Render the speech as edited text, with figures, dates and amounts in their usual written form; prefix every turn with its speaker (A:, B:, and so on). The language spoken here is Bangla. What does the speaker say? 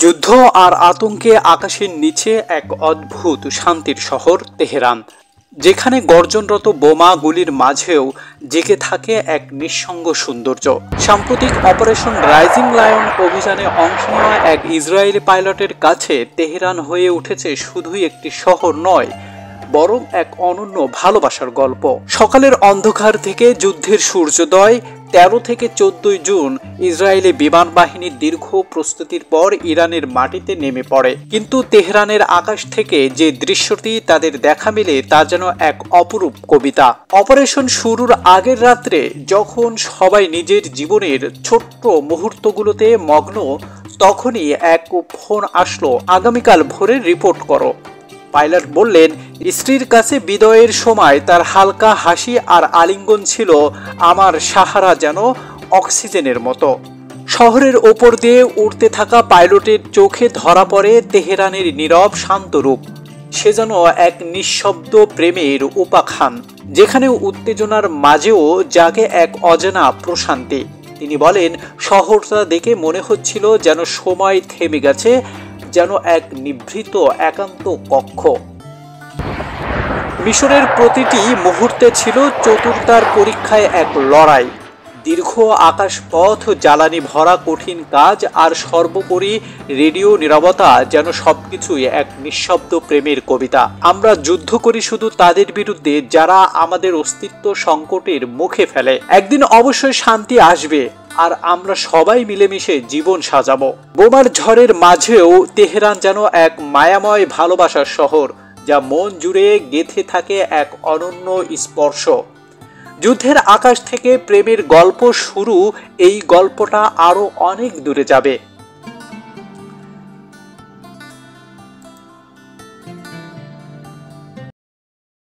A: যুদ্ধ আর আতঙ্কে আকাশের নিচে এক অদ্ভুত শান্তির শহর তেহরান, যেখানে গর্জনরত বোমাগুলির মাঝেও জেগে থাকে এক নিঃসঙ্গ সৌন্দর্য। সাম্প্রতিক অপারেশন রাইজিং লায়ন অভিযানে অংশ নেওয়া এক ইসরায়েলি পাইলটের কাছে তেহরান হয়ে উঠেছে শুধুই একটি শহর নয়, বরং এক অনন্য ভালোবাসার গল্প। সকালের অন্ধকার থেকে যুদ্ধের সূর্যোদয়। 13 থেকে 14 জুন ইসরায়েলি বিমান বাহিনীর দীর্ঘ প্রস্তুতির পর ইরানের মাটিতে নেমে পড়ে, কিন্তু তেহরানের আকাশ থেকে যে দৃশ্যটি তাদের দেখা মেলে তা যেন এক অপরূপ কবিতা। অপারেশন শুরুর আগের রাত্রে যখন সবাই নিজের জীবনের ছোট্ট মুহূর্তগুলোতে মগ্ন, তখনই এক ফোন আসলো, আগামীকাল ভোরে রিপোর্ট করো। পাইলট বললেন, স্ত্রীর কাছে বিদায়ের সময় তার হালকা হাসি আর আলিঙ্গন ছিল আমার সাহারা, যেন অক্সিজেনের মতো। শহরের ওপর দিয়ে উড়তে থাকা পাইলটের চোখে ধরা পড়ে তেহরানের নীরব শান্ত রূপ। সে যেন এক নিঃশব্দ প্রেমের উপাখ্যান, যেখানে উত্তেজনার মাঝেও জাগে এক অজানা প্রশান্তি। তিনি বলেন, শহরটা দেখে মনে হচ্ছিল যেন সময় থেমে গেছে, যেন এক নিভৃত একান্ত কক্ষ। মিশরের প্রতিটি মুহূর্তে ছিল চতুর্তার পরীক্ষায় এক লড়াই। দীর্ঘ আকাশপথ, জ্বালানি ভরা কঠিন কাজ আর সর্বোপরি রেডিও নীরবতা, যেন সবকিছুই এক নিঃশব্দ প্রেমের কবিতা। আমরা যুদ্ধ করি শুধু তাদের বিরুদ্ধে যারা আমাদের অস্তিত্ব সংকটের মুখে ফেলে। একদিন অবশ্যই শান্তি আসবে, আর আমরা সবাই মিলেমিশে জীবন সাজাবো। বোমার ঝড়ের মাঝেও তেহরান যেন এক মায়াময় ভালোবাসার শহর, যা মন জুড়ে গেঁথে থাকে এক অনন্য স্পর্শ। যুদ্ধের আকাশ থেকে প্রেমের গল্প শুরু, এই গল্পটা আরো অনেক দূরে যাবে।